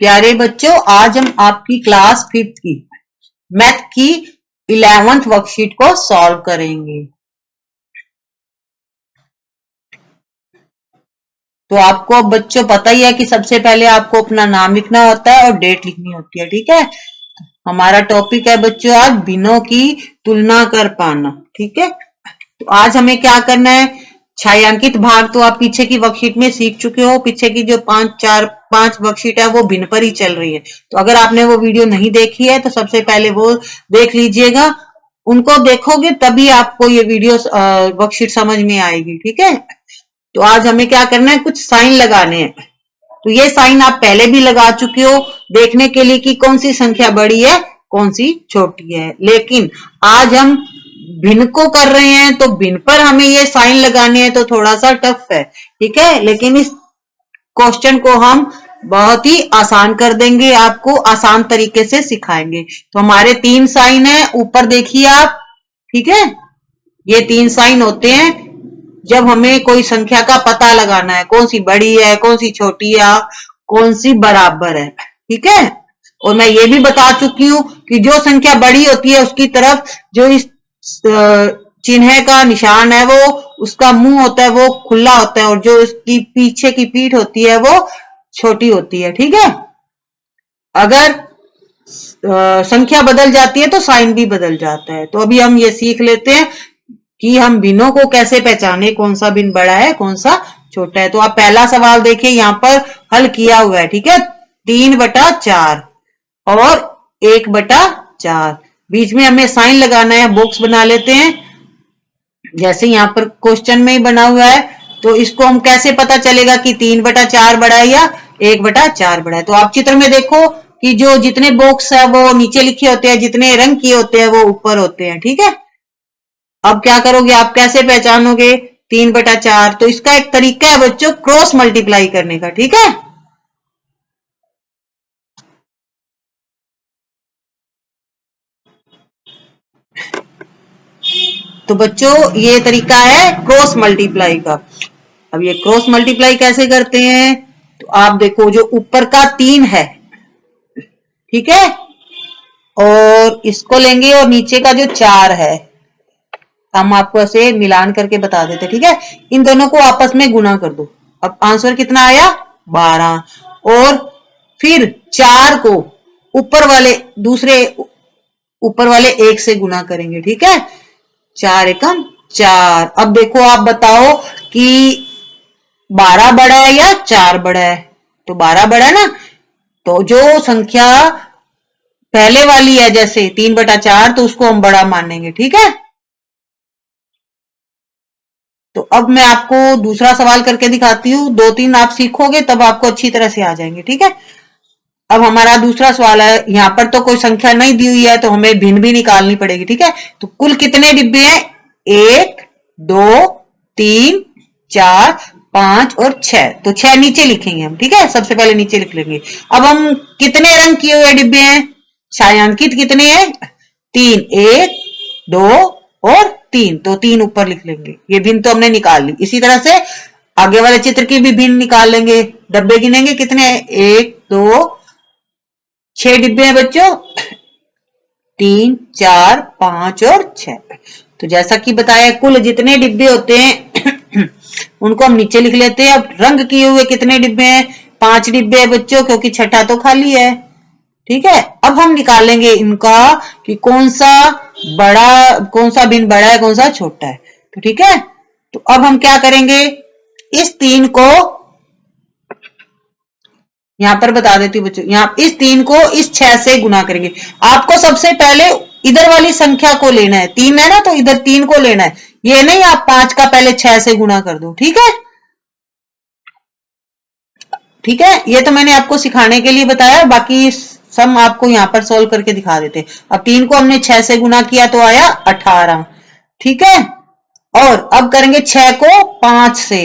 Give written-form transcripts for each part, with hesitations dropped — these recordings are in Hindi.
प्यारे बच्चों, आज हम आपकी क्लास 5th की मैथ की 11th वर्कशीट को सॉल्व करेंगे। तो आपको बच्चों पता ही है कि सबसे पहले आपको अपना नाम लिखना होता है और डेट लिखनी होती है। ठीक है, हमारा टॉपिक है बच्चों आज भिन्नों की तुलना कर पाना। ठीक है, तो आज हमें क्या करना है, छायांकित भाग तो आप पीछे की वर्कशीट में सीख चुके हो। पीछे की जो 5 वर्कशीट है वो भिन्न पर ही चल रही है। तो अगर आपने वो वीडियो नहीं देखी है तो सबसे पहले वो देख लीजिएगा। उनको देखोगे तभी आपको ये वीडियो वर्कशीट समझ में आएगी। ठीक है, तो आज हमें क्या करना है, कुछ साइन लगाने हैं। तो ये साइन आप पहले भी लगा चुके हो देखने के लिए कि कौन सी संख्या बड़ी है कौन सी छोटी है। लेकिन आज हम भिन्न को कर रहे हैं तो भिन्न पर हमें ये साइन लगाने हैं तो थोड़ा सा टफ है। ठीक है, लेकिन इस क्वेश्चन को हम बहुत ही आसान कर देंगे, आपको आसान तरीके से सिखाएंगे। तो हमारे 3 साइन है, ऊपर देखिए आप। ठीक है, ये 3 साइन होते हैं जब हमें कोई संख्या का पता लगाना है, कौन सी बड़ी है कौन सी छोटी है कौन सी बराबर है। ठीक है, और मैं ये भी बता चुकी हूं कि जो संख्या बड़ी होती है उसकी तरफ जो इस चिन्ह का निशान है वो उसका मुंह होता है वो खुला होता है, और जो इसकी पीछे की पीठ होती है वो छोटी होती है। ठीक है, अगर संख्या बदल जाती है तो साइन भी बदल जाता है। तो अभी हम ये सीख लेते हैं कि हम भिन्नों को कैसे पहचाने, कौन सा भिन्न बड़ा है कौन सा छोटा है। तो आप पहला सवाल देखिए, यहाँ पर हल किया हुआ है। ठीक है, 3/4 और 1/4, बीच में हमें साइन लगाना है, बॉक्स बना लेते हैं जैसे यहाँ पर क्वेश्चन में ही बना हुआ है। तो इसको हम कैसे पता चलेगा कि 3/4 बड़ा है या 1/4 बड़ा है। तो आप चित्र में देखो कि जो जितने बॉक्स है वो नीचे लिखे होते हैं, जितने रंग किए होते हैं वो ऊपर होते हैं। ठीक है, अब क्या करोगे आप, कैसे पहचानोगे 3/4। तो इसका एक तरीका है बच्चों क्रॉस मल्टीप्लाई करने का। ठीक है, तो बच्चों ये तरीका है क्रॉस मल्टीप्लाई का। अब ये क्रॉस मल्टीप्लाई कैसे करते हैं, तो आप देखो जो ऊपर का 3 है, ठीक है, और इसको लेंगे और नीचे का जो 4 है हम आपको ऐसे मिलान करके बता देते। ठीक है, इन दोनों को आपस में गुना कर दो। अब आंसर कितना आया 12, और फिर 4 को ऊपर वाले दूसरे ऊपर वाले 1 से गुना करेंगे। ठीक है, 4 एकम 4। अब देखो आप बताओ कि 12 बड़ा है या 4 बड़ा है। तो 12 बड़ा है ना, तो जो संख्या पहले वाली है जैसे 3/4 तो उसको हम बड़ा मानेंगे। ठीक है, तो अब मैं आपको दूसरा सवाल करके दिखाती हूँ, 2-3 आप सीखोगे तब आपको अच्छी तरह से आ जाएंगे। ठीक है, अब हमारा दूसरा सवाल है, यहाँ पर तो कोई संख्या नहीं दी हुई है तो हमें भिन्न भी निकालनी पड़ेगी। ठीक है, तो कुल कितने डिब्बे हैं, 1 2 3 4 5 और 6। तो 6 नीचे लिखेंगे हम। ठीक है, सबसे पहले नीचे लिख लेंगे। अब हम कितने रंग किए हुए डिब्बे हैं, छायांकित कितने हैं, 3, 1 2 और 3, तो 3 ऊपर लिख लेंगे। ये भिन्न तो हमने निकाल ली। इसी तरह से आगे वाले चित्र की भी भिन्न निकाल लेंगे। डब्बे गिनेंगे कितने, 1 2 6 डिब्बे हैं बच्चों, 3 4 5 और 6। तो जैसा कि बताया कुल जितने डिब्बे होते हैं उनको हम नीचे लिख लेते हैं। अब रंग किए हुए कितने डिब्बे हैं, 5 डिब्बे हैं बच्चों, क्योंकि छठा तो खाली है। ठीक है, अब हम निकालेंगे इनका कि कौन सा भिन्न बड़ा है कौन सा छोटा है। तो ठीक है, तो अब हम क्या करेंगे, इस 3 को यहां पर बता देती हूँ बच्चों, यहाँ इस 3 को इस 6 से गुना करेंगे। आपको सबसे पहले इधर वाली संख्या को लेना है, 3 है ना तो इधर 3 को लेना है, ये नहीं आप 5 का पहले 6 से गुना कर दो। ठीक है, ठीक है, ये तो मैंने आपको सिखाने के लिए बताया, बाकी सम आपको यहाँ पर सोल्व करके दिखा देते। अब 3 को हमने 6 से गुना किया तो आया 18। ठीक है, और अब करेंगे 6 को 5 से,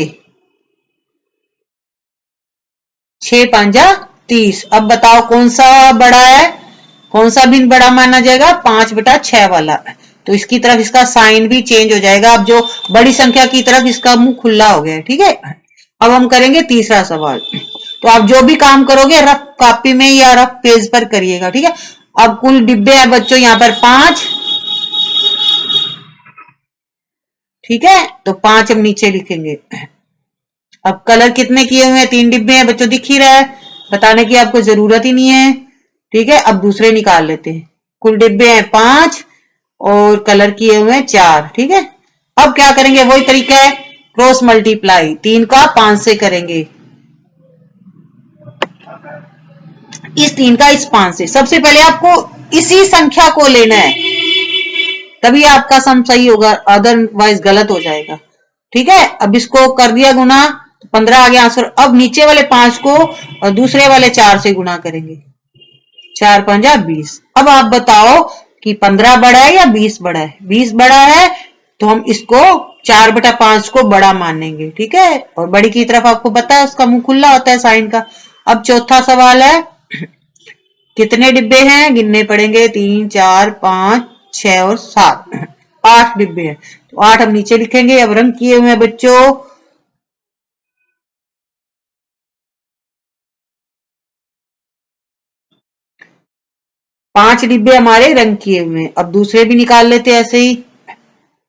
6 5 30। अब बताओ कौन सा बड़ा है, कौन सा भिन्न बड़ा माना जाएगा, 5/6 वाला। तो इसकी तरफ इसका साइन भी चेंज हो जाएगा। अब जो बड़ी संख्या की तरफ इसका मुंह खुला हो गया है। ठीक है, अब हम करेंगे तीसरा सवाल। तो तो आप जो भी काम करोगे रफ कॉपी में या रफ पेज पर करिएगा, ठीक है। अब कुल डिब्बे हैं बच्चों यहाँ पर 5, ठीक है, तो 5 हम नीचे लिखेंगे। अब कलर कितने किए हुए हैं, 3 डिब्बे हैं बच्चों, दिख ही रहा है, बताने की आपको जरूरत ही नहीं है, ठीक है। अब दूसरे निकाल लेते हैं। कुल डिब्बे हैं 5 और कलर किए हुए हैं 4, ठीक है। अब क्या करेंगे, वही तरीका है, क्रॉस मल्टीप्लाई, 3 का 5 से करेंगे, इस 3 का इस 5 से। सबसे पहले आपको इसी संख्या को लेना है, तभी आपका सम सही होगा, अदरवाइज गलत हो जाएगा, ठीक है। अब इसको कर दिया गुना, 15 आ गया आंसर। अब नीचे वाले 5 को और दूसरे वाले 4 से गुना करेंगे, 4 5 20। अब आप बताओ कि 15 बड़ा है या 20 बड़ा है। 20 बड़ा है तो हम इसको 4/5 को बड़ा मानेंगे, ठीक है। और बड़ी की तरफ आपको पता है उसका मुंह खुला होता है साइन का। अब चौथा सवाल है, कितने डिब्बे हैं, गिनने पड़ेंगे, 3 4 5 6 और 7, 8 डिब्बे हैं। तो 8 हम नीचे लिखेंगे। अब रंग किए हुए हैं बच्चों, पांच डिब्बे हमारे रंग किए हुए हैं। अब दूसरे भी निकाल लेते हैं ऐसे ही।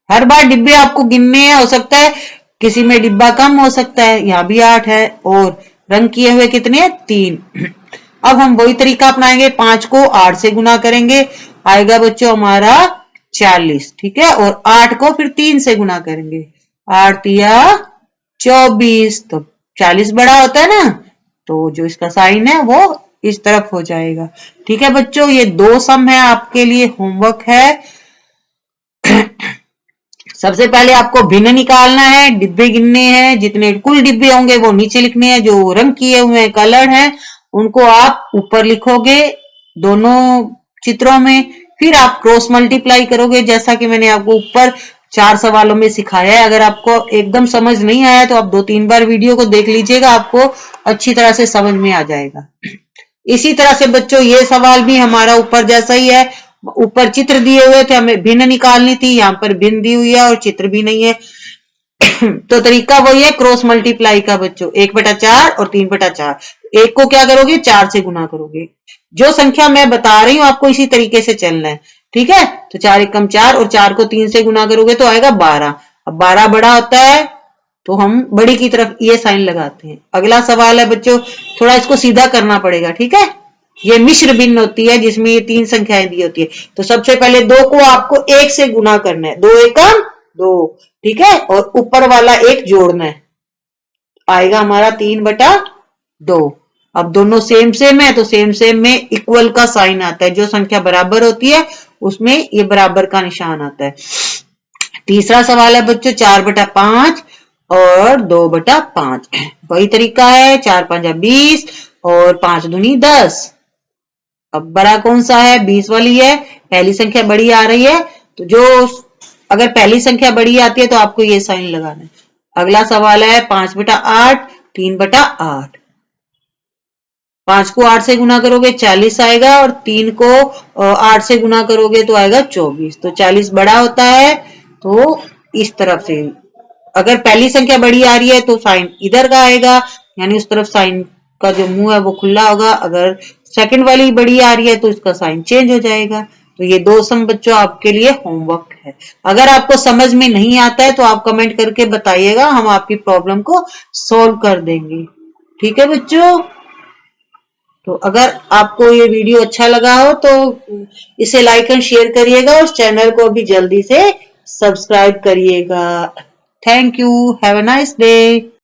हर बार डिब्बे आपको गिनने हैं, हो सकता है किसी में डिब्बा कम हो सकता है, यहाँ भी 8 है और रंग किए हुए कितने, 3। अब हम वही तरीका अपनाएंगे, 5 को 8 से गुना करेंगे, आएगा बच्चों हमारा 40, ठीक है। और 8 को फिर 3 से गुना करेंगे, 8 या 24, तो 40 बड़ा होता है ना, तो जो इसका साइन है वो इस तरफ हो जाएगा, ठीक है बच्चों। ये 2 सम है, आपके लिए होमवर्क है। सबसे पहले आपको भिन्न निकालना है, डिब्बे गिनने हैं, जितने कुल डिब्बे होंगे वो नीचे लिखने हैं, जो रंग किए हुए हैं कलर हैं उनको आप ऊपर लिखोगे दोनों चित्रों में। फिर आप क्रॉस मल्टीप्लाई करोगे, जैसा कि मैंने आपको ऊपर 4 सवालों में सिखाया है। अगर आपको एकदम समझ नहीं आया तो आप 2-3 बार वीडियो को देख लीजिएगा, आपको अच्छी तरह से समझ में आ जाएगा। इसी तरह से बच्चों ये सवाल भी हमारा ऊपर जैसा ही है, ऊपर चित्र दिए हुए थे, हमें भिन्न निकालनी थी, यहाँ पर भिन्न दी हुई है और चित्र भी नहीं है। तो तरीका वही है क्रॉस मल्टीप्लाई का बच्चों, 1/4 और 3/4। एक को क्या करोगे, 4 से गुना करोगे। जो संख्या मैं बता रही हूं आपको इसी तरीके से चलना है, ठीक है। तो 4 एकम 4 और 4 को 3 से गुना करोगे तो आएगा 12। अब 12 बड़ा होता है तो हम बड़ी की तरफ ये साइन लगाते हैं। अगला सवाल है बच्चों, थोड़ा इसको सीधा करना पड़ेगा, ठीक है। ये मिश्र भिन्न होती है जिसमें ये 3 संख्याएं दी होती है। तो सबसे पहले 2 को आपको 1 से गुना करना है, 2 एकम 2, ठीक है। और ऊपर वाला 1 जोड़ना है, आएगा हमारा 3/2। अब दोनों सेम सेम है तो सेम सेम में इक्वल का साइन आता है, जो संख्या बराबर होती है उसमें ये बराबर का निशान आता है। तीसरा सवाल है बच्चों, 4/5 और 2/5। वही तरीका है, 4 5 20 और 5 दूनी 10। अब बड़ा कौन सा है, 20 वाली है, पहली संख्या बड़ी आ रही है, तो जो अगर पहली संख्या बड़ी आती है तो आपको ये साइन लगाना है। अगला सवाल है 5/8, 3/8। 5 को 8 से गुना करोगे 40 आएगा और 3 को 8 से गुना करोगे तो आएगा 24। तो 40 बड़ा होता है, तो इस तरफ से अगर पहली संख्या बड़ी आ रही है तो साइन इधर का आएगा, यानी उस तरफ साइन का जो मुंह है वो खुला होगा। अगर सेकंड वाली बड़ी आ रही है तो इसका साइन चेंज हो जाएगा। तो ये 2 सम बच्चों आपके लिए होमवर्क है। अगर आपको समझ में नहीं आता है तो आप कमेंट करके बताइएगा, हम आपकी प्रॉब्लम को सोल्व कर देंगे, ठीक है बच्चों। तो अगर आपको ये वीडियो अच्छा लगा हो तो इसे लाइक एंड शेयर करिएगा और चैनल को भी जल्दी से सब्सक्राइब करिएगा। Thank you, have a nice day.